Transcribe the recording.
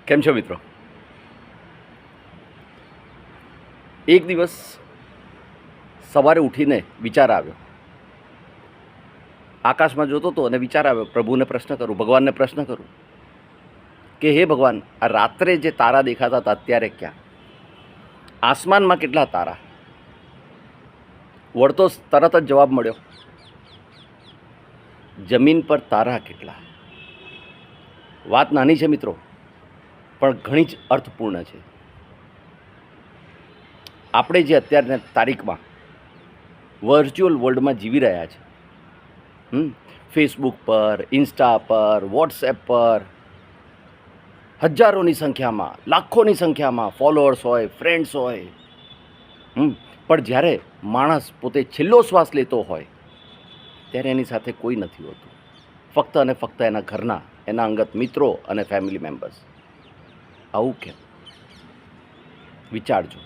કેમ છો મિત્રો? એક દિવસ સવારે ઉઠીને વિચાર આવ્યો, આકાશમાં જોતો હતો અને વિચાર આવ્યો, પ્રભુને પ્રશ્ન કરું, ભગવાનને પ્રશ્ન કરું કે હે ભગવાન, આ રાત્રે જે તારા દેખાતા હતા અત્યારે ક્યાં? આસમાનમાં કેટલા તારા? વળતો તરત જ જવાબ મળ્યો, જમીન પર તારા કેટલા? વાત નાની છે મિત્રો, પણ ઘણી જ અર્થપૂર્ણ છે. આપણે જે અત્યારની તારીખમાં વર્ચ્યુઅલ વર્લ્ડમાં જીવી રહ્યા છે, ફેસબુક પર, ઇન્સ્ટા પર, વોટ્સએપ પર હજારોની સંખ્યામાં, લાખોની સંખ્યામાં ફોલોઅર્સ હોય, ફ્રેન્ડ્સ હોય, પણ જ્યારે માણસ પોતે છેલ્લો શ્વાસ લેતો હોય ત્યારે એની સાથે કોઈ નથી હોતું, ફક્ત અને ફક્ત એના ઘરના, એના અંગત મિત્રો અને ફેમિલી મેમ્બર્સ. આવું કેમ? વિચારજો.